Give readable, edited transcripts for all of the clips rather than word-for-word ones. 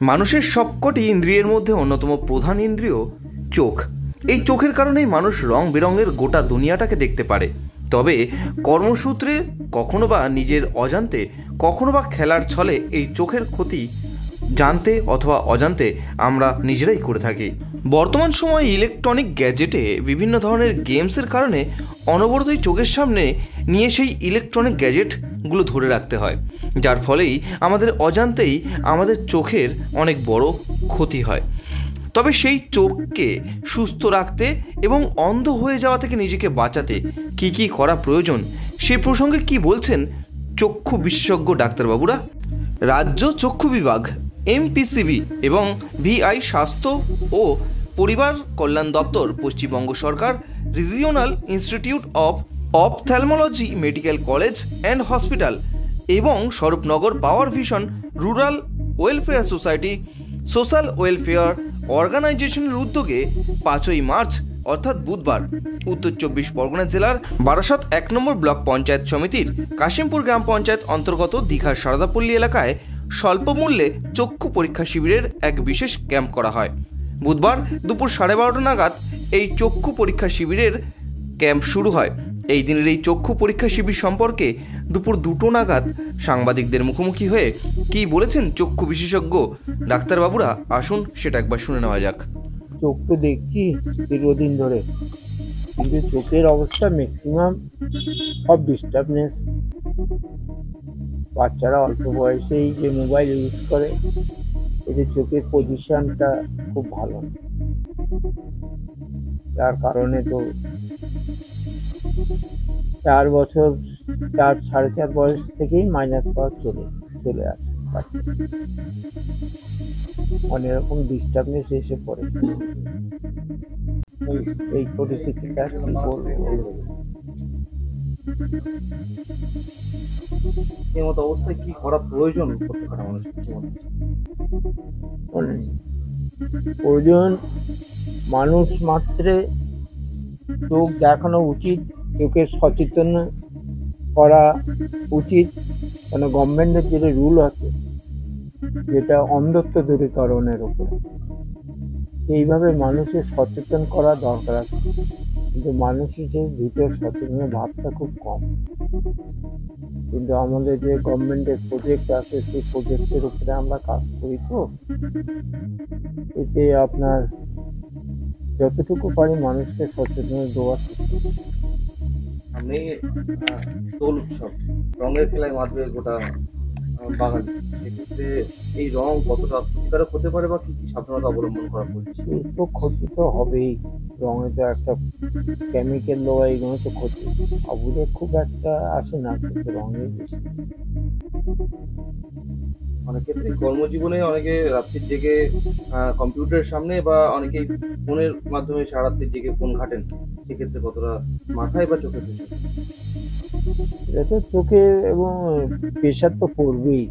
মানুষের সবকটি ইন্দ্রিয়ের মধ্যে অন্যতম প্রধান ইন্দ্রিয় চোখ। এই চোখের কারণেই মানুষ রং বেরঙের গোটা দুনিয়াটাকে দেখতে পারে। তবে কর্মসূত্রে কখনো বা নিজের অজান্তে, কখনো বা খেলার ছলে এই চোখের ক্ষতি জানতে অথবা অজান্তে আমরা নিজেরাই করে থাকি। বর্তমান সময়ে ইলেকট্রনিক গ্যাজেটে বিভিন্ন ধরনের গেমসের কারণে অনবরতই চোখের সামনে নিয়ে সেই ইলেকট্রনিক গ্যাজেটগুলো ধরে রাখতে হয়, যার ফলেই আমাদের অজান্তেই আমাদের চোখের অনেক বড় ক্ষতি হয়। তবে সেই চোখকে সুস্থ রাখতে এবং অন্ধ হয়ে যাওয়া থেকে নিজেকে বাঁচাতে কী কী করা প্রয়োজন সে প্রসঙ্গে কি বলছেন চক্ষু বিশেষজ্ঞ ডাক্তারবাবুরা। রাজ্য চক্ষু বিভাগ, এমপিসিবি এবং ভিআই স্বাস্থ্য ও পরিবার কল্যাণ দপ্তর, পশ্চিমবঙ্গ সরকার, regional institute of ophthalmology medical college and hospital এবং Swarupnagar power vision rural welfare society social welfare অর্গানাইজেশনের উদ্যোগে 5ই মার্চ অর্থাৎ বুধবার উত্তর 24 পরগনা জেলার বারাসাত 1 নম্বর ব্লক পঞ্চায়েত সমিতির কাশিমপুর গ্রাম পঞ্চায়েত অন্তর্গত দীঘার সারদাপল্লী এলাকায় স্বল্প মূল্যে চক্ষু পরীক্ষা শিবিরের এক বিশেষ ক্যাম্প করা হয়। বুধবার দুপুর 12:30 নাগাদ এই চক্ষু পরীক্ষা শিবিরের ক্যাম্প শুরু হয়। এই দিনের এই চক্ষু পরীক্ষা শিবির সম্পর্কে দুপুর 2টো নাগাদ সাংবাদিকদের মুখোমুখি হয়ে কি বলেছেন চক্ষু বিশেষজ্ঞ ডাক্তারবাবুরা, আসুন সেটা একবার শুনে নেওয়া যাক। চোখ তো দেখছি দীর্ঘদিন ধরে, কিন্তু চোখের অবস্থা ম্যাক্সিমাম সব ডিস্টার্বনেস। বাচ্চারা অল্প বয়সেই যে মোবাইল ইউজ করে, এতে চোখের পজিশনটা খুব ভালো, যার কারণে তো 4 বছর 4.5 বয়স থেকেই মাইনাস পাওয়ার চলে আসে বাচ্চা, অনেক রকম ডিস্টার্বনেস এসে পড়ে। এই পরিস্থিতিটা কি বলবো, এই মতো অবস্থায় কি করা প্রয়োজন প্রত্যেকটা মানুষের? প্রয়োজন মানুষ মাত্রে চোখ দেখানো উচিত, চোখের সচেতন করা উচিত। কেন গভর্নমেন্টের যে রুল আছে, যেটা অন্ধত্ব দূরীকরণের উপরে, এইভাবে মানুষের সচেতন করা দরকার আছে, কিন্তু মানুষের যে ভিতর সচেতনের ভাবটা খুব কম। কিন্তু আমাদের যে গভর্নমেন্টের প্রজেক্ট আছে, সেই প্রজেক্টের উপরে আমরা কাজ করি, তো এতে আপনার যতটুকু পারি মানুষকে সচেতন দেওয়ার চেষ্টা করি। আমি দোল উৎসব রঙের খেলায় মাধ্যমে গোটা বাঙালি, সেক্ষেত্রে এই রং কতটা ক্ষতিকারক হতে পারে বা কি কি সাবধানতা অবলম্বন করা প্রয়োজন? এই তো ক্ষতি তো হবেই, রঙে তো একটা কেমিক্যাল দেওয়া, এইগুলো তো ক্ষতি। আবুরে খুব একটা আসে না, কিন্তু রঙে বেশি। অনেক ক্ষেত্রে কর্মজীবনে অনেকে রাত্রির জেগে কম্পিউটারের সামনে বা অনেকেই ফোনের মাধ্যমে সারা রাত্রির জেগে ফোন ঘাটেন, সেক্ষেত্রে কতটা মাথায় বা চোখে প্রেশার? এটা তো চোখে এবং প্রেশার তো পড়বেই,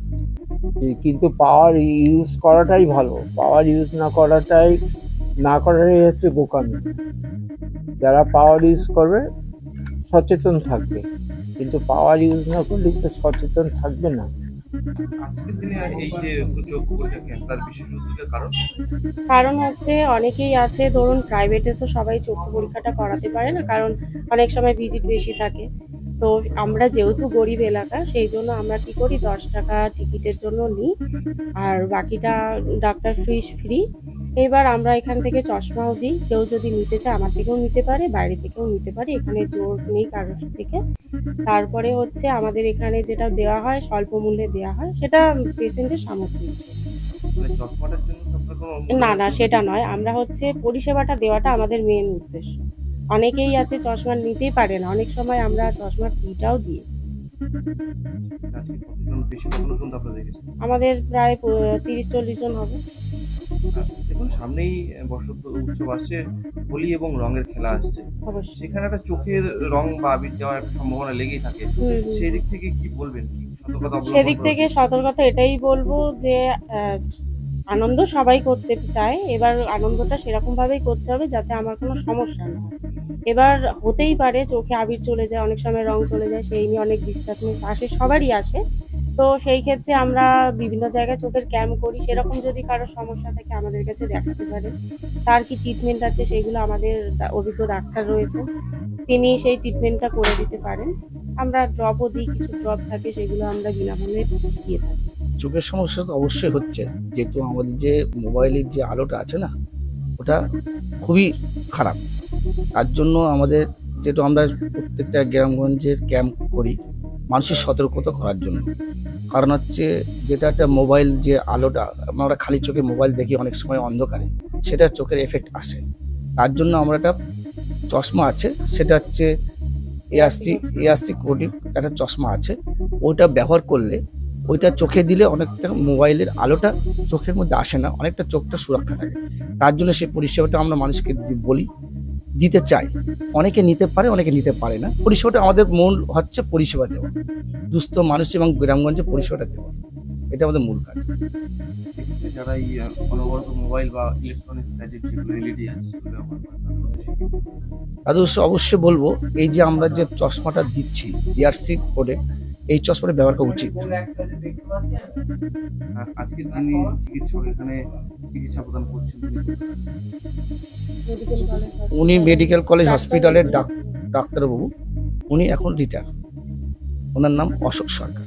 কিন্তু পাওয়ার ইউজ করাটাই ভালো। পাওয়ার ইউজ না করাটাই হচ্ছে বোকামি। যারা পাওয়ার ইউজ করবে সচেতন থাকবে, কিন্তু পাওয়ার ইউজ না করলে তো সচেতন থাকবে না। আজকের দিনে এই যে চক্ষু পরীক্ষা ক্যাম্প, তার বিশেষ উদ্যোগের কারণ হচ্ছে অনেকেই আছে, ধরুন প্রাইভেটে তো সবাই চক্ষু পরীক্ষাটা করাতে পারে না, কারণ অনেক সময় ভিজিট বেশি থাকে। তো আমরা যেহেতু গরিব এলাকা, সেই জন্য আমরা কী করি, 10 টাকা টিকিটের জন্য নিই, আর বাকিটা ডাক্তার ফিস ফ্রি। এবার আমরা এখান থেকে চশমাও দিই, কেউ যদি নিতে চায় আমার থেকেও নিতে পারে, বাইরে থেকেও নিতে পারে, এখানে জোর নেই কারোর থেকে। তারপরে হচ্ছে আমাদের এখানে যেটা দেওয়া হয়, স্বল্প মূল্যে দেওয়া হয়, সেটা পেশেন্টের সামর্থ্য। না, সেটা নয়, আমরা হচ্ছে পরিষেবাটা দেওয়াটা আমাদের মেন উদ্দেশ্য। অনেকেই আছে চশমা নিতেই পারে না, অনেক সময় আমরা চশমার ফ্রিটাও দিই। আমাদের প্রায় 30-40 জন হবে। দেখুন, সামনেই বসন্ত উৎসব আসছে, হোলি এবং রঙের খেলা আসছে, অবশ্যই সেখানে একটা চোখের রং বা আবির যাওয়ার একটা সম্ভাবনা লেগেই থাকে। সেই দিক থেকে কি বলবেন, কি সতর্কতা? সেদিক থেকে সতর্কতা এটাই বলবো যে আনন্দ সবাই করতে চায়, এবার আনন্দটা সেরকম ভাবেই করতে হবে যাতে আমার কোনো সমস্যা না হয়। এবার হতেই পারে চোখে আবির চলে যায়, অনেক সময় রং চলে যায়, সেই নিয়ে অনেক ডিস্টার্বনেস আসে, সবারই আসে। তো সেই ক্ষেত্রে আমরা বিভিন্ন জায়গায় চোখের ক্যাম্প করি, সেরকম যদি কারো সমস্যা থাকে আমাদের কাছে দেখাতে পারে। তার কি ট্রিটমেন্ট আছে সেগুলো আমাদের অভিজ্ঞ ডাক্তার রয়েছেন, তিনি সেই ট্রিটমেন্টটা করে দিতে পারেন। আমরা ড্রপও দিই, কিছু ড্রপ থাকে সেগুলো আমরা বিনামূল্যে দিয়ে থাকি। চোখের সমস্যা তো অবশ্যই হচ্ছে, যেহেতু আমাদের যে মোবাইলের যে আলোটা আছে না, ওটা খুবই খারাপ। তার জন্য আমাদের, যেহেতু আমরা প্রত্যেকটা গ্রামগঞ্জে ক্যাম্প করি মানুষের সতর্কতা করার জন্য। কারণ হচ্ছে যেটা একটা মোবাইল যে আলোটা, আমরা খালি চোখে মোবাইল দেখি অনেক সময় অন্ধকারে, সেটা চোখের এফেক্ট আসে। তার জন্য আমরা একটা চশমা আছে, সেটা হচ্ছে এআরসি কোডিং একটা চশমা আছে। ওইটা ব্যবহার করলে ওইটা চোখে দিলে অনেকটা মোবাইলের আলোটা চোখের মধ্যে আসে না, অনেকটা চোখটা সুরক্ষা থাকে। তার জন্য সেই পরিষেবাটা আমরা মানুষকে বলি, দিতে চাই। অনেকে নিতে পারে, অনেকে নিতে পারে না। পরিষেবাটা আমাদের মূল হচ্ছে পরিষেবা দেওয়া, দুস্থ মানুষ এবং গ্রামগঞ্জে পরিষেবাটা দেওয়া, এটা আমাদের মূল কাজ। সেক্ষেত্রে যারা এই অনবরত মোবাইল বা ইলেকট্রনিক গ্যাজেট যেগুলো এলইডি আছে সেগুলো ব্যবহার করে তাদের উদ্দেশ্যে কি বলবেন? তাদের অবশ্যই বলবো, এই যে আমরা যে চশমাটা দিচ্ছি এআরসি কোডে, এই চশমাটা ব্যবহার করা উচিত। আর আজকের যিনি চিকিৎসক এখানে চিকিৎসা প্রদান করছেন তিনি মেডিকেল কলেজ উনি মেডিকেল কলেজ হসপিটালের ডাক্তারবাবু, উনি এখন রিটায়ার। ওনার নাম অশোক সরকার।